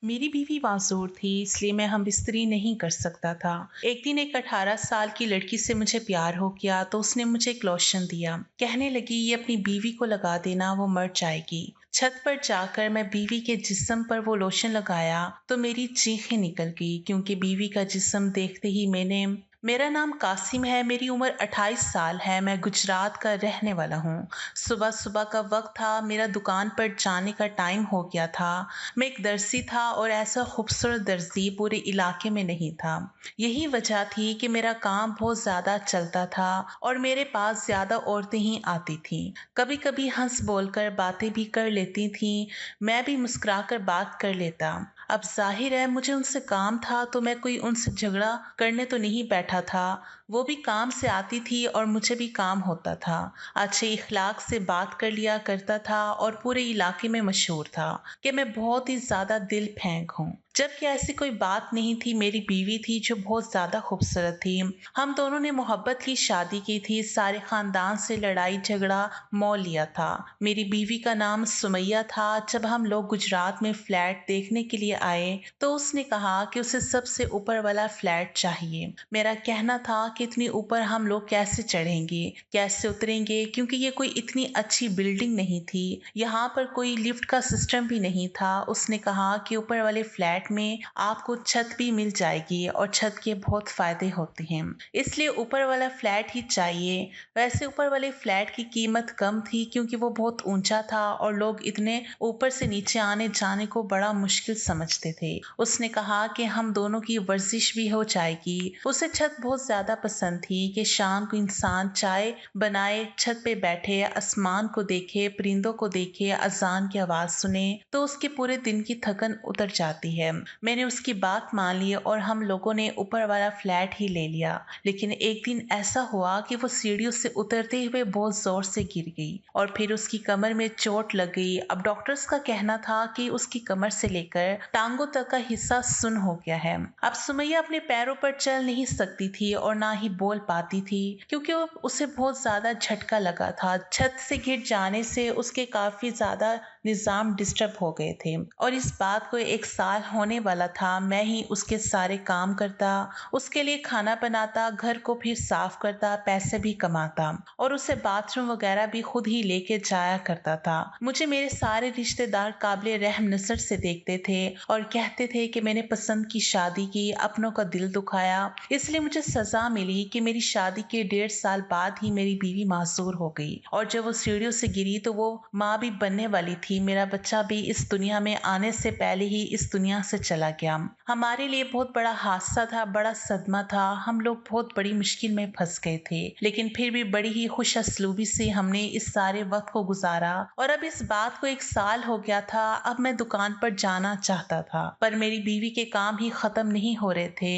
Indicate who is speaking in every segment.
Speaker 1: मेरी बीवी मासूर थी, इसलिए मैं हमबिस्तरी नहीं कर सकता था। एक दिन एक 18 साल की लड़की से मुझे प्यार हो गया तो उसने मुझे एक लोशन दिया। कहने लगी ये अपनी बीवी को लगा देना, वो मर जाएगी। छत पर जाकर मैं बीवी के जिस्म पर वो लोशन लगाया तो मेरी चीखें निकल गई, क्योंकि बीवी का जिस्म देखते ही मैंने मेरा नाम कासिम है, मेरी उम्र 28 साल है, मैं गुजरात का रहने वाला हूँ। सुबह सुबह का वक्त था, मेरा दुकान पर जाने का टाइम हो गया था। मैं एक दर्जी था और ऐसा खूबसूरत दर्जी पूरे इलाके में नहीं था। यही वजह थी कि मेरा काम बहुत ज़्यादा चलता था और मेरे पास ज़्यादा औरतें ही आती थीं। कभी कभी हंस बोलकर बातें भी कर लेती थीं, मैं भी मुस्कुराकर बात कर लेता। अब जाहिर है मुझे उनसे काम था तो मैं कोई उनसे झगड़ा करने तो नहीं बैठा था। वो भी काम से आती थी और मुझे भी काम होता था। अच्छे इखलाक से बात कर लिया करता था और पूरे इलाके में मशहूर था कि मैं बहुत ही ज़्यादा दिल फेंक हूँ। जबकि ऐसी कोई बात नहीं थी, मेरी बीवी थी जो बहुत ज़्यादा खूबसूरत थी। हम दोनों ने मोहब्बत की शादी की थी, सारे ख़ानदान से लड़ाई झगड़ा मोल लिया था। मेरी बीवी का नाम सुमैया था। जब हम लोग गुजरात में फ्लैट देखने के लिए आए तो उसने कहा कि उसे सबसे ऊपर वाला फ्लैट चाहिए। मेरा कहना था कि इतनी ऊपर हम लोग कैसे चढ़ेंगे, कैसे उतरेंगे, क्योंकि ये कोई इतनी अच्छी बिल्डिंग नहीं थी, यहाँ पर कोई लिफ्ट का सिस्टम भी नहीं था। उसने कहा कि ऊपर वाले फ्लैट में आपको छत भी मिल जाएगी और छत के बहुत फायदे होते हैं, इसलिए ऊपर वाला फ्लैट ही चाहिए। वैसे ऊपर वाले फ्लैट की कीमत कम थी क्योंकि वो बहुत ऊंचा था और लोग इतने ऊपर से नीचे आने जाने को बड़ा मुश्किल समझते थे। उसने कहा कि हम दोनों की वर्जिश भी हो जाएगी। उसे छत बहुत ज्यादा पसंद थी कि शाम को इंसान चाय बनाए, छत पे बैठे, आसमान को देखे, परिंदों को देखे, अजान की आवाज सुने तो उसके पूरे दिन की थकन उतर जाती है। मैंने उसकी बात मान ली और हम लोगों ने ऊपर वाला फ्लैट ही ले लिया। लेकिन एक दिन ऐसा हुआ कि वो सीढ़ियों से उतरते हुए बहुत जोर से गिर गई और फिर उसकी कमर में चोट लग गई। अब डॉक्टर्स का कहना था कि उसकी कमर से लेकर टांगों तक का हिस्सा सुन्न हो गया है। अब सुमैया अपने पैरों पर चल नहीं सकती थी और ना ही बोल पाती थी, क्योंकि उसे बहुत ज्यादा झटका लगा था। छत से गिर जाने से उसके काफी ज्यादा निजाम डिस्टर्ब हो गए थे और इस बात को एक साल होने वाला था। मैं ही उसके सारे काम करता, उसके लिए खाना बनाता, घर को फिर साफ करता, पैसे भी कमाता और उसे बाथरूम वगैरह भी खुद ही लेके जाया करता था। मुझे मेरे सारे रिश्तेदार काबिल रहम नजर से देखते थे और कहते थे कि मैंने पसंद की शादी की, अपनों का दिल दुखाया, इसलिए मुझे सजा मिली कि मेरी शादी के 1.5 साल बाद ही मेरी बीवी मासूर हो गई और जब वो सीढ़ियों से गिरी तो वो माँ भी बनने वाली थी। मेरा बच्चा भी इस दुनिया में आने से पहले ही इस दुनिया से चला गया। हमारे लिए बहुत बड़ा हादसा था, बड़ा सदमा था। हम लोग बहुत बड़ी मुश्किल में फंस गए थे, लेकिन फिर भी बड़ी ही खुश असलूबी से हमने इस सारे वक्त को गुजारा और अब इस बात को 1 साल हो गया था। अब मैं दुकान पर जाना चाहता था पर मेरी बीवी के काम ही खत्म नहीं हो रहे थे।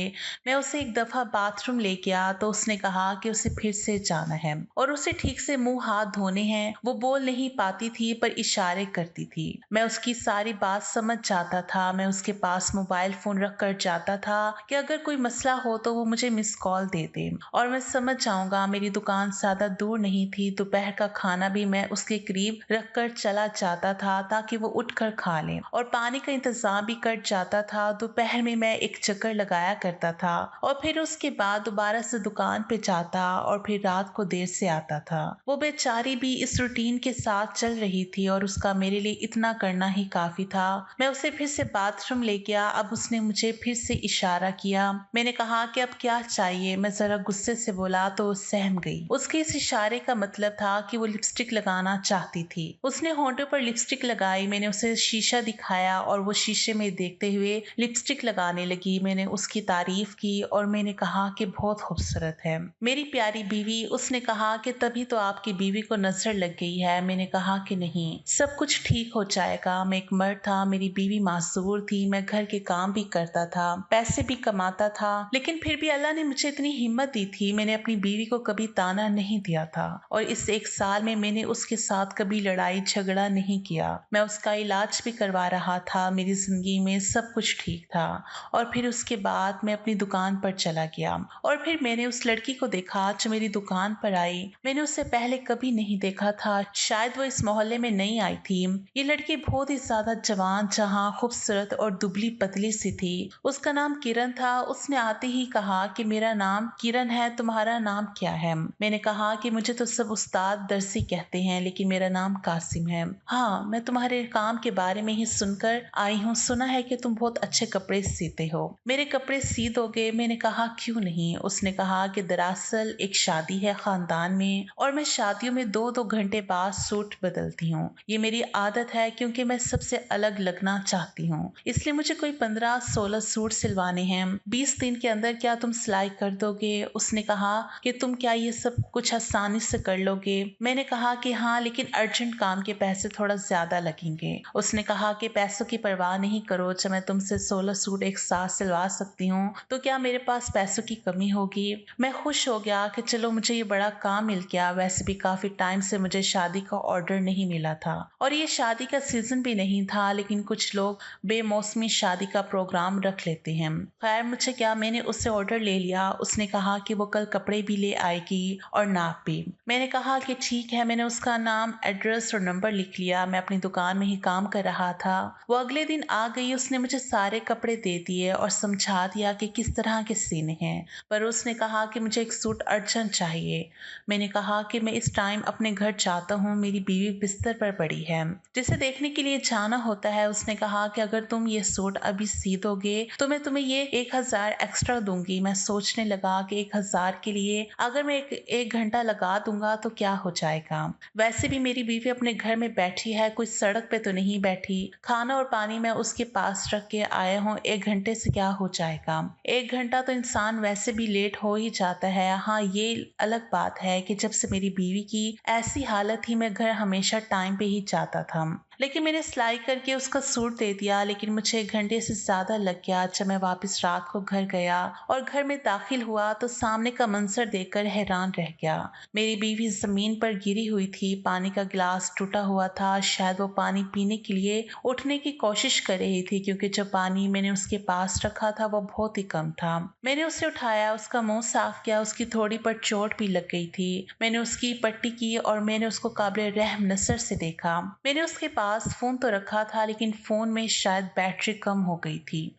Speaker 1: मैं उसे एक दफा बाथरूम ले गया तो उसने कहा कि उसे फिर से जाना है और उसे ठीक से मुंह हाथ धोने हैं। वो बोल नहीं पाती थी पर इशारे करती थी। मैं उसकी सारी बात समझ जाता था। मैं उसके पास मोबाइल फोन रख कर जाता था कि अगर कोई मसला हो तो वो मुझे मिस कॉल दे दे और मैं समझ जाऊंगा। मेरी दुकान ज्यादा दूर नहीं थी। दोपहर का खाना भी मैं उसके करीब रख कर चला जाता था ताकि वो उठ कर खा ले और पानी का इंतजाम भी कर जाता था। दोपहर में मैं एक चक्कर लगाया करता था और फिर उसके बाद दोबारा से दुकान पे जाता और फिर रात को देर से आता था। वो बेचारी भी इस रूटीन के साथ चल रही थी और उसका मेरे लिए इतना करना ही काफी था। मैं उसे फिर से बाथरूम ले गया। अब उसने मुझे फिर से इशारा किया। मैंने कहा कि अब क्या चाहिए। मैं जरा गुस्से से बोला तो वो सहम गई। उसके इस इशारे का मतलब था कि वो लिपस्टिक लगाना चाहती थी। उसने होंठों पर लिपस्टिक लगाई। मैंने उसे शीशा दिखाया और वो शीशे में देखते हुए लिपस्टिक लगाने लगी। मैंने उसकी तारीफ की और मैंने कहा कि बहुत खूबसूरत है मेरी प्यारी बीवी। उसने कहा कि तभी तो आपकी बीवी को नजर लग गई है। मैंने कहा कि नहीं, सब कुछ ठीक हो जाएगा। मैं एक मर्द था, मेरी बीवी मासूर थी, मैं घर के काम भी करता था, पैसे भी कमाता था, लेकिन फिर भी अल्लाह ने मुझे इतनी हिम्मत दी थी। मैंने अपनी बीवी को कभी ताना नहीं दिया था और इस 1 साल में मैंने उसके साथ कभी लड़ाई झगड़ा नहीं किया। मैं उसका इलाज भी करवा रहा था। मेरी जिंदगी में सब कुछ ठीक था और फिर उसके बाद मैं अपनी दुकान पर चला गया और फिर मैंने उस लड़की को देखा जो मेरी दुकान पर आई। मैंने उसे पहले कभी नहीं देखा था। शायद वो इस मोहल्ले में नहीं आई थी। ये लड़की बहुत ही ज्यादा जवान, जहाँ खूबसूरत और दुबली पतली सी थी। उसका नाम किरण था। उसने आते ही कहा कि मेरा नाम किरण है, तुम्हारा नाम क्या है? मैंने कहा कि मुझे तो सब उस्ताद दरसी कहते हैं, लेकिन मेरा नाम कासिम है। हाँ, मैं तुम्हारे काम के बारे में ही सुनकर आई हूँ। सुना है कि तुम बहुत अच्छे कपड़े सीते हो, मेरे कपड़े सी दोगे? मैंने कहा क्यों नहीं। उसने कहा कि दरअसल एक शादी है खानदान में, और मैं शादियों में 2-2 घंटे बाद सूट बदलती हूँ। ये मेरी आदत है, क्योंकि मैं सबसे अलग लगना चाहती हूँ। इसलिए मुझे कोई 15-16 सूट सिलवाने हैं। 20 दिन के अंदर क्या तुम सिलाई कर दोगे? उसने कहा कि तुम क्या ये सब कुछ आसानी से कर लोगे? मैंने कहा कि हाँ, लेकिन अर्जेंट काम के पैसे थोड़ा ज्यादा लगेंगे। उसने कहा कि पैसों की परवाह नहीं करो, जब मैं तुमसे 16 सूट एक साथ सिलवा सकती हूँ तो क्या मेरे पास पैसों की कमी होगी? मैं खुश हो गया कि चलो मुझे ये बड़ा काम मिल गया। वैसे भी काफी टाइम से मुझे शादी का ऑर्डर नहीं मिला था, और ये शादी का सीजन भी नहीं था, लेकिन कुछ लोग बेमौसमी शादी का प्रोग्राम रख लेते हैं। खैर, मुझे क्या, मैंने उससे ऑर्डर ले लिया। उसने कहा कि वो कल कपड़े भी ले आएगी और नाप भी। मैंने कहा कि ठीक है। मैंने उसका नाम, एड्रेस और नंबर लिख लिया। मैं अपनी दुकान में ही काम कर रहा था। वो अगले दिन आ गई। उसने मुझे सारे कपड़े दे दिए और समझा दिया कि किस तरह के सीने हैं, पर उसने कहा कि मुझे एक सूट अर्जेंट चाहिए। मैंने कहा कि मैं इस टाइम अपने घर जाता हूँ, मेरी बीवी बिस्तर पर पड़ी है, जिसे देखने के लिए जाना होता है। उसने कहा कि अगर तुम ये सूट अभी सी दोगे तो मैं तुम्हें ये 1000 एक्स्ट्रा दूंगी। मैं सोचने लगा कि 1000 के लिए अगर मैं एक घंटा लगा दूंगा तो क्या हो जाएगा। वैसे भी मेरी बीवी अपने घर में बैठी है, कोई सड़क पे तो नहीं बैठी। खाना और पानी मैं उसके पास रख के आया हूँ, 1 घंटे से क्या हो जाएगा? 1 घंटा तो इंसान वैसे भी लेट हो ही जाता है। हाँ, ये अलग बात है कि जब से मेरी बीवी की ऐसी हालत थी, मैं घर हमेशा टाइम पे ही जाता था। लेकिन मैंने सिलाई करके उसका सूट दे दिया, लेकिन मुझे 1 घंटे से ज्यादा लग गया। जब मैं वापस रात को घर गया और घर में दाखिल हुआ तो सामने का मंजर देखकर हैरान रह गया। मेरी बीवी जमीन पर गिरी हुई थी, पानी का गिलास टूटा हुआ था। शायद वो पानी पीने के लिए उठने की कोशिश कर रही थी, क्योंकि जो पानी मैंने उसके पास रखा था वो बहुत ही कम था। मैंने उसे उठाया, उसका मुंह साफ किया। उसकी थोड़ी पर चोट भी लग गई थी। मैंने उसकी पट्टी की और मैंने उसको काबिल रहम नजर से देखा। मैंने उसके पास फोन तो रखा था, लेकिन फोन में शायद बैटरी कम हो गई थी।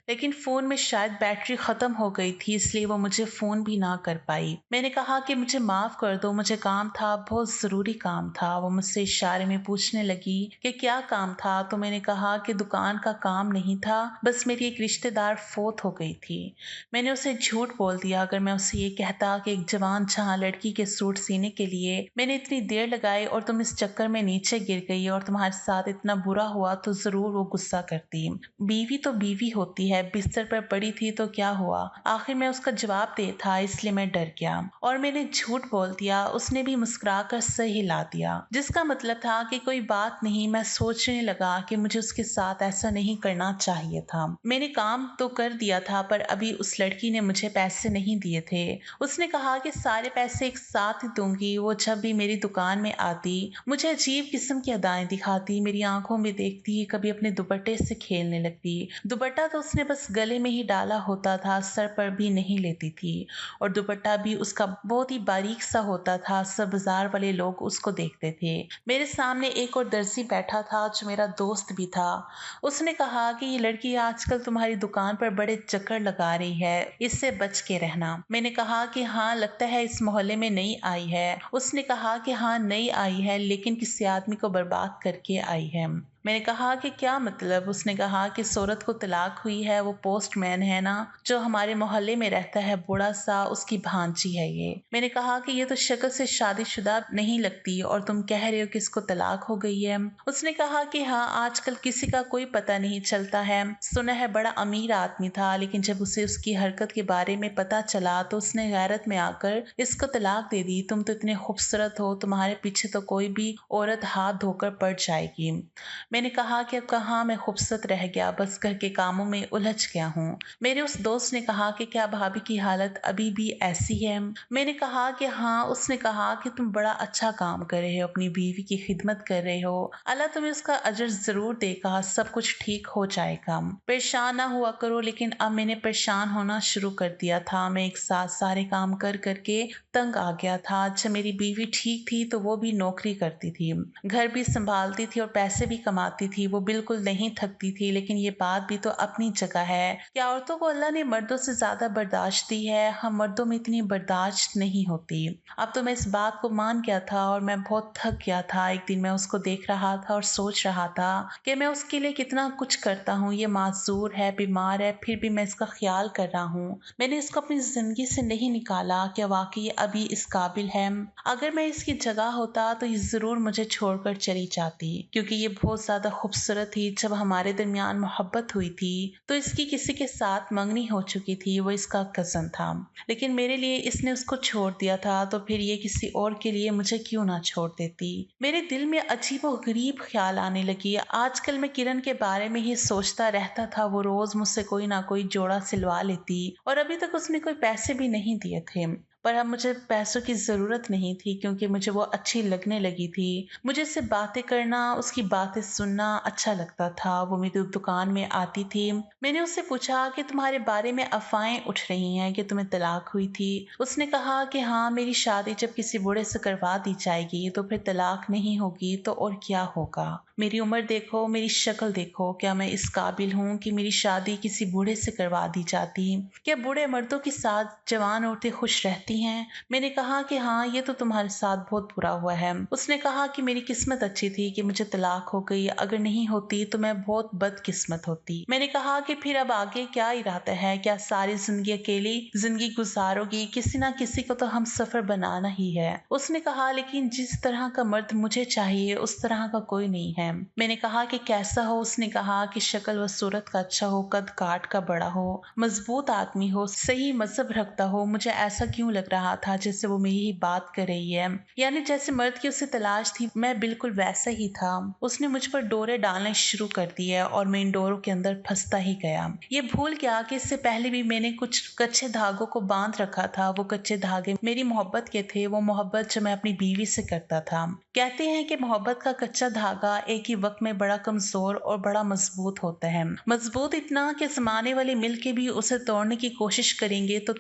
Speaker 1: इसलिए वो मुझे फोन भी ना कर पाई। मैंने कहा कि मुझे माफ कर दो, मुझे काम था, बहुत जरूरी काम था। वो मुझसे इशारे में पूछने लगी कि क्या काम था, तो मैंने कहा कि दुकान का काम नहीं था, बस मेरी एक रिश्तेदार फोत हो गई थी। मैंने उसे झूठ बोल दिया। अगर मैं उसे ये कहता कि एक जवान जहां लड़की के सूट सीने के लिए मैंने इतनी देर लगाई और तुम इस चक्कर में नीचे गिर गई और तुम्हारे साथ इतना बुरा हुआ, तो जरूर वो गुस्सा करती। बीवी तो बीवी होती है, बिस्तर पर पड़ी थी तो क्या हुआ? आखिर में उसका जवाब दे था, इसलिए मैं डर गया और मैंने झूठ बोल दिया। उसने भी मुस्कुराकर सर हिला दिया, जिसका मतलब था कि कोई बात नहीं। मैं सोचने लगा कि मुझे उसके साथ ऐसा नहीं करना चाहिए था। मैंने काम तो कर दिया था, पर अभी उस लड़की ने मुझे पैसे नहीं दिए थे। उसने कहा कि सारे पैसे एक साथ ही दूंगी। वो जब भी मेरी दुकान में आती मुझे अजीब किस्म की अदाएं दिखाती, मेरी आंखों में देखती, कभी अपने दुपट्टे से खेलने लगती। दुपट्टा तो उसने बस गले में ही डाला होता था, सर पर भी नहीं लेती थी, और दुपट्टा भी उसका बहुत ही बारीक सा होता था। सब बाजार वाले लोग उसको देखते थे। मेरे सामने एक और दर्जी बैठा था जो मेरा दोस्त भी था। उसने कहा कि ये लड़की आजकल तुम्हारी दुकान पर बड़े चक्कर लगा रही है, इससे बच के रहना। मैंने कहा कि हाँ, लगता है इस मोहल्ले में नई आई है। उसने कहा कि हाँ, नई आई है, लेकिन किसी आदमी को बर्बाद करके आई है। मैंने कहा कि क्या मतलब? उसने कहा कि सूरत को तलाक हुई है, वो पोस्टमैन है ना जो हमारे मोहल्ले में रहता है, बूढ़ा सा, उसकी भांजी है ये। मैंने कहा कि ये तो शक्ल से शादीशुदा नहीं लगती और तुम कह रहे हो कि इसको तलाक हो गई है। उसने कहा कि हाँ, आजकल किसी का कोई पता नहीं चलता है। सुना है बड़ा अमीर आदमी था, लेकिन जब उसे उसकी हरकत के बारे में पता चला तो उसने गैरत में आकर इसको तलाक दे दी। तुम तो इतने खूबसूरत हो, तुम्हारे पीछे तो कोई भी औरत हाथ धोकर पड़ जाएगी। मैंने कहा कि अब कहाँ मैं खूबसूरत रह गया, बस घर के कामों में उलझ गया हूँ। मेरे उस दोस्त ने कहा कि क्या भाभी की हालत अभी भी ऐसी है? मैंने कहा कि हाँ। उसने कहा कि तुम बड़ा अच्छा काम कर रहे हो, अपनी बीवी की खिदमत कर रहे हो, अल्लाह तुम्हें उसका अजर जरूर देगा, सब कुछ ठीक हो जाएगा, परेशान ना हुआ करो। लेकिन अब मैंने परेशान होना शुरू कर दिया था। मैं एक साथ सारे काम कर करके तंग आ गया था। जब मेरी बीवी ठीक थी तो वो भी नौकरी करती थी, घर भी संभालती थी और पैसे भी कमा आती थी वो बिल्कुल नहीं थकती थी, लेकिन ये बात भी तो अपनी जगह है कि औरतों को अल्लाह ने मर्दों से ज्यादा बर्दाश्त दी है, हम मर्दों में इतनी बर्दाश्त नहीं होती। अब तो मैं इस बात को मान गया था और मैं बहुत थक गया था। एक दिन मैं उसको देख रहा था और सोच रहा था कि मैं उसके लिए कितना कुछ करता हूँ, ये माजूर है, बीमार है, फिर भी मैं इसका ख्याल कर रहा हूँ। मैंने इसको अपनी जिंदगी से नहीं निकाला। क्या वाकई अभी इस काबिल है? अगर मैं इसकी जगह होता तो ये जरूर मुझे छोड़कर चली जाती, क्योंकि ये बहुत ज्यादा खूबसूरत थी। जब हमारे दरमियान मोहब्बत हुई थी तो इसकी किसी के साथ मंगनी हो चुकी थी, वो इसका कजन था, लेकिन मेरे लिए इसने उसको छोड़ दिया था, तो फिर ये किसी और के लिए मुझे क्यों ना छोड़ देती। मेरे दिल में अजीब और गरीब ख्याल आने लगी। आजकल मैं किरण के बारे में ही सोचता रहता था। वो रोज मुझसे कोई ना कोई जोड़ा सिलवा लेती और अभी तक उसने कोई पैसे भी नहीं दिए थे। पर अब मुझे पैसों की ज़रूरत नहीं थी, क्योंकि मुझे वो अच्छी लगने लगी थी। मुझे उससे बातें करना, उसकी बातें सुनना अच्छा लगता था। वो मेरी दुकान में आती थी। मैंने उससे पूछा कि तुम्हारे बारे में अफवाहें उठ रही हैं कि तुम्हें तलाक हुई थी। उसने कहा कि हाँ, मेरी शादी जब किसी बूढ़े से करवा दी जाएगी तो फिर तलाक नहीं होगी तो और क्या होगा। मेरी उम्र देखो, मेरी शक्ल देखो, क्या मैं इस काबिल हूँ कि मेरी शादी किसी बूढ़े से करवा दी जाती? क्या बूढ़े मर्दों के साथ जवान औरतें खुश रहती हैं? मैंने कहा कि हाँ, ये तो तुम्हारे साथ बहुत बुरा हुआ है। उसने कहा कि मेरी किस्मत अच्छी थी कि मुझे तलाक हो गई, अगर नहीं होती तो मैं बहुत बदकिस्मत होती। मैंने कहा कि फिर अब आगे क्या इरादा है? क्या सारी जिंदगी अकेली जिंदगी गुजारोगी? किसी ना किसी को तो हम सफर बनाना ही है। उसने कहा लेकिन जिस तरह का मर्द मुझे चाहिए उस तरह का कोई नहीं है। मैंने कहा कि कैसा हो? उसने कहा कि शक्ल व सूरत का अच्छा हो, कद काट का बड़ा हो, मजबूत आदमी हो, सही मजहब रखता हो। मुझे ऐसा क्यों लग रहा था जैसे वो मेरी ही बात कर रही है, यानी जैसे मर्द की उसे तलाश थी मैं बिल्कुल वैसा ही था। उसने मुझ पर डोरे डालने शुरू कर दिए और मैं इन डोरों के अंदर फंसता ही गया। ये भूल गया कि इससे पहले भी मैंने कुछ कच्चे धागों को बांध रखा था। वो कच्चे धागे मेरी मोहब्बत के थे, वो मोहब्बत जो मैं अपनी बीवी से करता था। कहते हैं कि मोहब्बत का कच्चा धागा एक ही वक्त में बड़ा कमजोर और बड़ा मजबूत होता है। मजबूत इतना कि जमाने वाले मिल के भी उसे तोड़ने की कोशिश करेंगे तो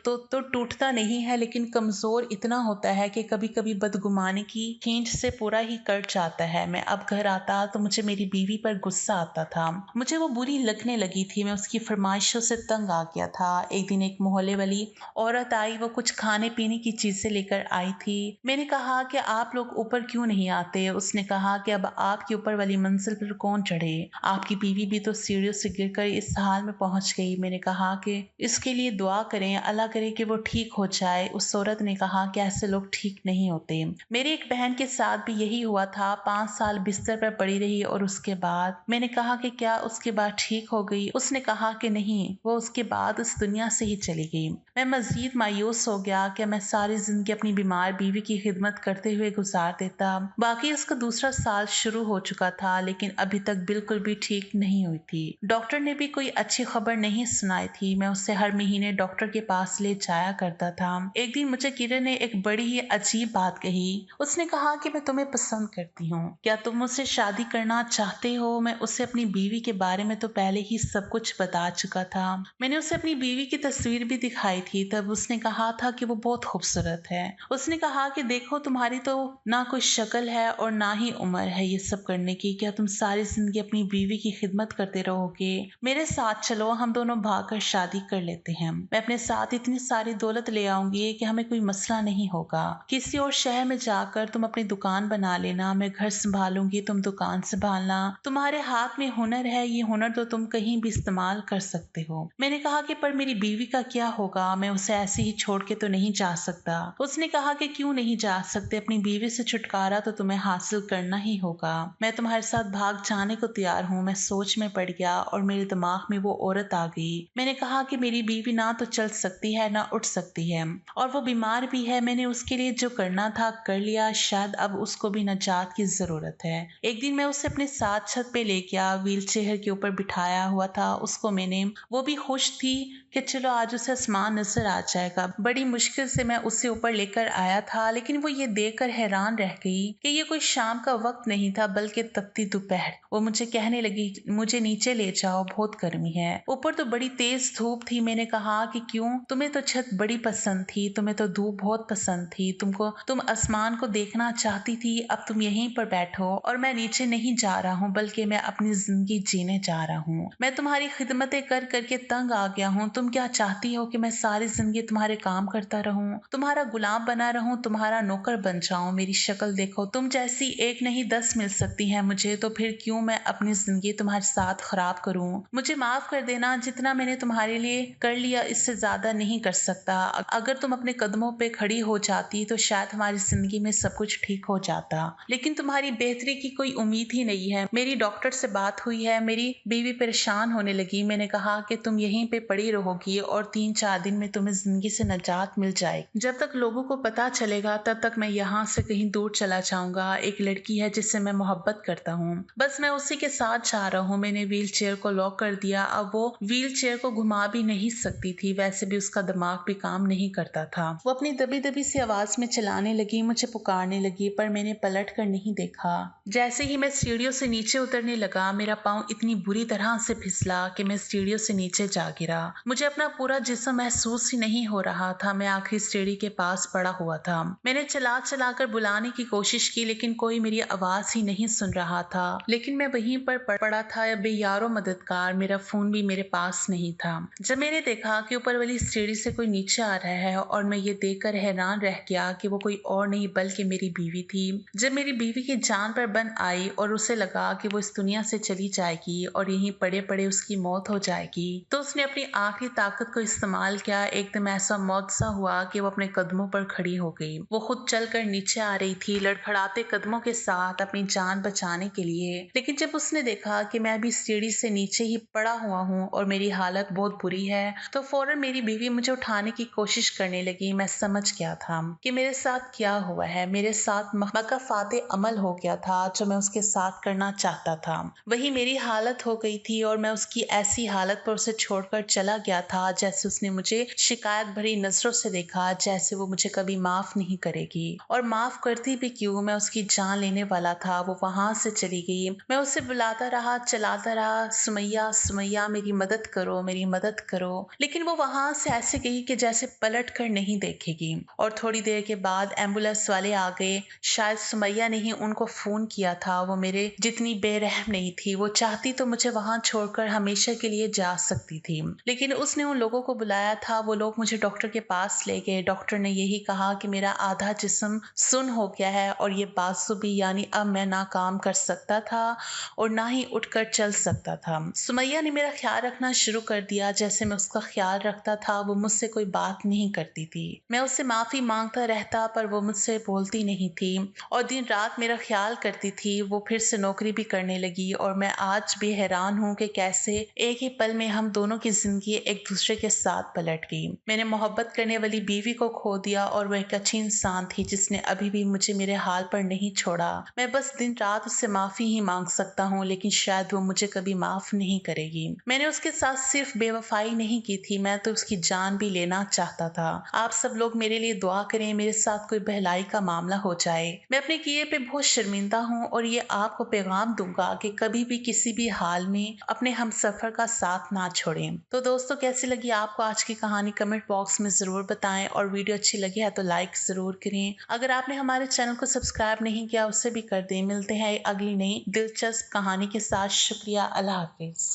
Speaker 1: टूटता नहीं है, लेकिन कमजोर इतना होता है कि कभी कभी बदगुमानी की खींच से पूरा ही कट जाता है। मैं अब घर आता तो मुझे मेरी बीवी पर गुस्सा आता था। मुझे वो बुरी लगने लगी थी। मैं उसकी फरमाइशों से तंग आ गया था। एक दिन एक मोहल्ले वाली औरत आई। वो कुछ खाने पीने की चीजें लेकर आई थी। मैंने कहा कि आप लोग ऊपर क्यों नहीं आते? उसने कहा कि अब आपकी ऊपर वाली मंजिल पर कौन चढ़े? आपकी बीवी भी तो सीढ़ियों से गिरकर इस हाल में पहुंच गई। मैंने कहा कि इसके लिए दुआ करें, अल्लाह करे कि वो ठीक हो जाए। उस औरत ने कहा कि ऐसे लोग ठीक नहीं होते। मेरी एक बहन के साथ भी यही हुआ था। 5 साल बिस्तर पर पड़ी रही और उसके बाद मैंने कहा कि क्या उसके बाद ठीक हो गई? उसने कहा कि नहीं, वो उसके बाद उस दुनिया से ही चली गई। मैं मजीद मायूस हो गया कि मैं सारी जिंदगी अपनी बीमार बीवी की खिदमत करते हुए गुजार देता। बाकी उसका दूसरा साल शुरू हो चुका था, लेकिन अभी तक बिल्कुल भी ठीक नहीं हुई थी। डॉक्टर ने भी कोई अच्छी खबर नहीं सुनाई थी। मैं उससे हर महीने डॉक्टर के पास ले जाया करता था। एक दिन मुझे किरण ने एक बड़ी ही अजीब बात कही। उसने कहा कि मैं तुम्हें पसंद करती हूँ, क्या तुम मुझसे शादी करना चाहते हो? मैं उसे अपनी बीवी के बारे में तो पहले ही सब कुछ बता चुका था। मैंने उसे अपनी बीवी की तस्वीर भी दिखाई थी। तब उसने कहा था कि वो बहुत खूबसूरत है। उसने कहा कि देखो, तुम्हारी तो ना कोई शक्ल है और ना ही उम्र है ये सब करने की। क्या तुम सारी जिंदगी अपनी बीवी की खिदमत करते रहोगे? मेरे साथ चलो, हम दोनों भागकर शादी कर लेते हैं। मैं अपने साथ इतनी सारी दौलत ले आऊंगी कि हमें कोई मसला नहीं होगा। किसी और शहर में जाकर तुम अपनी दुकान बना लेना, मैं घर संभालूंगी, तुम दुकान संभालना। तुम्हारे हाथ में हुनर है, ये हुनर तो तुम कहीं भी इस्तेमाल कर सकते हो। मैंने कहा कि पर मेरी बीवी का क्या होगा? मैं उसे ऐसे ही छोड़ के तो नहीं जा सकता। उसने कहा कि क्यों नहीं जा सकते? अपनी बीवी से छुटकारा तो तुम्हें हासिल करना ही होगा। मैं तुम्हारे साथ भाग जाने को तैयार हूँ। मैं सोच में पड़ गया और मेरे दिमाग में वो औरत आ गई। मैंने कहा कि मेरी बीवी ना तो चल सकती है ना उठ सकती है और वो बीमार भी है। मैंने उसके लिए जो करना था कर लिया, शायद अब उसको भी नजात की जरूरत है। एक दिन मैं उसे अपने साथ छत पे ले गया। व्हील चेयर के ऊपर बिठाया हुआ था उसको मैंने। वो भी खुश थी कि चलो आज उसे आसमान नजर आ जाएगा। बड़ी मुश्किल से मैं उसे ऊपर लेकर आया था, लेकिन वो ये देखकर हैरान रह गई कि ये कोई शाम का वक्त नहीं था बल्कि तपती दोपहर। वो मुझे कहने लगी, मुझे नीचे ले जाओ, बहुत गर्मी है। ऊपर तो बड़ी तेज धूप थी। मैंने कहा कि क्यों? तुम्हें तो छत बड़ी पसंद थी, तुम्हें तो धूप बहुत पसंद थी, तुम आसमान को देखना चाहती थी, अब तुम यहीं पर बैठो और मैं नीचे नहीं जा रहा हूँ बल्कि मैं अपनी जिंदगी जीने जा रहा हूँ। मैं तुम्हारी खिदमतें कर करके तंग आ गया हूँ। तुम क्या चाहती हो कि मैं सारी जिंदगी तुम्हारे काम करता रहूं, तुम्हारा गुलाम बना रहूं, तुम्हारा नौकर बन जाऊं? मेरी शक्ल देखो, तुम जैसी एक नहीं 10 मिल सकती है मुझे, तो फिर क्यों मैं अपनी जिंदगी तुम्हारे साथ खराब करूं? मुझे माफ कर देना, जितना मैंने तुम्हारे लिए कर लिया इससे ज्यादा नहीं कर सकता। अगर तुम अपने कदमों पे खड़ी हो जाती तो शायद हमारी जिंदगी में सब कुछ ठीक हो जाता, लेकिन तुम्हारी बेहतरी की कोई उम्मीद ही नहीं है। मेरी डॉक्टर से बात हुई है, मेरी बीवी परेशान होने लगी। मैंने कहा कि तुम यहीं पे पड़ी रहोगी और 3-4 दिन में तुम्हें जिंदगी से निजात मिल जाएगी। जब तक लोगों को पता चलेगा तब तक मैं यहाँ से कहीं दूर चला जाऊंगा। एक लड़की है जिससे मैं मोहब्बत करता हूँ, बस मैं उसी के साथ जा रहा हूँ। मैंने व्हील चेयर को लॉक कर दिया। अब वो व्हील चेयर को घुमा भी नहीं सकती थी, वैसे भी उसका दिमाग भी काम नहीं करता था। वो अपनी दबी दबी सी आवाज में चलाने लगी, मुझे पुकारने लगी, पर मैंने पलट कर नहीं देखा। जैसे ही मैं सीढ़ियों से नीचे उतरने लगा, मेरा पाँव इतनी बुरी तरह से फिसला कि मैं सीढ़ियों से नीचे जा गिरा। मुझे अपना पूरा जिस्म महसूस ही नहीं हो रहा था। मैं आखिरी सीढ़ी के पास पड़ा हुआ था। मैंने चला चला कर बुलाने की कोशिश की, लेकिन कोई मेरी आवाज ही नहीं सुन रहा था। लेकिन मैं वहीं पर पड़ा था बेयारो मददगार। मेरा फोन भी मेरे पास नहीं था। जब मैंने देखा कि ऊपर वाली सीढ़ी से कोई नीचे आ रहा है, और मैं ये देखकर हैरान रह गया कि वो कोई और नहीं बल्कि मेरी बीवी थी। जब मेरी बीवी की जान पर बन आई और उसे लगा कि वो इस दुनिया से चली जाएगी और यहीं पड़े पड़े उसकी मौत हो जाएगी, तो उसने अपनी आखिरी ताकत को इस्तेमाल किया। एकदम ऐसा मौजज़ा हुआ कि वो अपने कदमों पर खड़ी हो गई। वो खुद चलकर नीचे आ रही थी, लड़खड़ाते कदमों के साथ अपनी जान बचाने के लिए। लेकिन जब उसने देखा कि मैं अभी सीढ़ी से नीचे ही पड़ा हुआ हूँ और मेरी हालत बहुत बुरी है, तो फौरन मेरी बीवी मुझे उठाने की कोशिश करने लगी। मैं समझ गया था कि मेरे साथ क्या हुआ है। मेरे साथ मकाफाते अमल हो गया था जो मैं उसके साथ करना चाहता था, वही मेरी हालत हो गई थी। और मैं उसकी ऐसी हालत पर उसे छोड़कर चला गया था जैसे उसने मुझे शिकायत भरी नजरों से देखा, जैसे वो मुझे कभी माफ नहीं करेगी। और माफ करती भी क्यों, मैं उसकी जान लेने वाला था। वो वहां से चली गई। मैं उसे बुलाता रहा, चलाता रहा, सुमैया सुमैया मेरी मदद करो, मेरी मदद करो। लेकिन वो वहां से ऐसे गई कि जैसे पलट कर नहीं देखेगी। और थोड़ी देर के बाद एम्बुलेंस वाले आ गए। शायद सुमैया ने ही उनको फोन किया था। वो मेरे जितनी बेरहम नहीं थी। वो चाहती तो मुझे वहां छोड़कर हमेशा के लिए जा सकती थी, लेकिन उसने उन लोगों को बुलाया था। वो लोग मुझे डॉक्टर के पास ले गए। डॉक्टर ने यही कहा कि मेरा आधा जिस्म सुन्न हो गया है और ये बाजू भी, यानी अब मैं ना काम कर सकता था और ना ही उठकर चल सकता था। सुमैया ने मेरा ख्याल रखना शुरू कर दिया जैसे मैं उसका ख्याल रखता था। वो मुझसे कोई बात नहीं करती थी। मैं उससे माफी मांगता रहता पर वो मुझसे बोलती नहीं थी और दिन रात मेरा ख्याल करती थी। वो फिर से नौकरी भी करने लगी और मैं आज भी हैरान हूँ कि कैसे एक ही पल में हम दोनों की जिंदगी एक दूसरे के साथ पलट गई। मैंने मोहब्बत करने वाली बीवी को खो दिया और वह एक अच्छी इंसान थी जिसने अभी भी मुझे मेरे हाल पर नहीं छोड़ा। मैं बस दिन रात उससे माफी ही मांग सकता हूँ, लेकिन शायद वो मुझे कभी माफ नहीं करेगी। मैंने उसके साथ सिर्फ बेवफाई नहीं की थी, मैं तो उसकी जान भी लेना चाहता था। आप सब लोग मेरे लिए दुआ करें, मेरे साथ कोई बहलाई का मामला हो जाए। मैं अपने किए पे बहुत शर्मिंदा हूँ और ये आपको पैगाम दूंगा कि कभी भी किसी भी हाल में अपने हम सफर का साथ ना छोड़ें। तो दोस्तों, कैसी लगी आपको आज की कहानी कमेंट बॉक्स में जरूर बताएं और वीडियो अच्छी लगी है तो लाइक जरूर करें। अगर आपने हमारे चैनल को सब्सक्राइब नहीं किया उसे भी कर दें। मिलते हैं अगली नई दिलचस्प कहानी के साथ। शुक्रिया। अल्लाह हाफिज।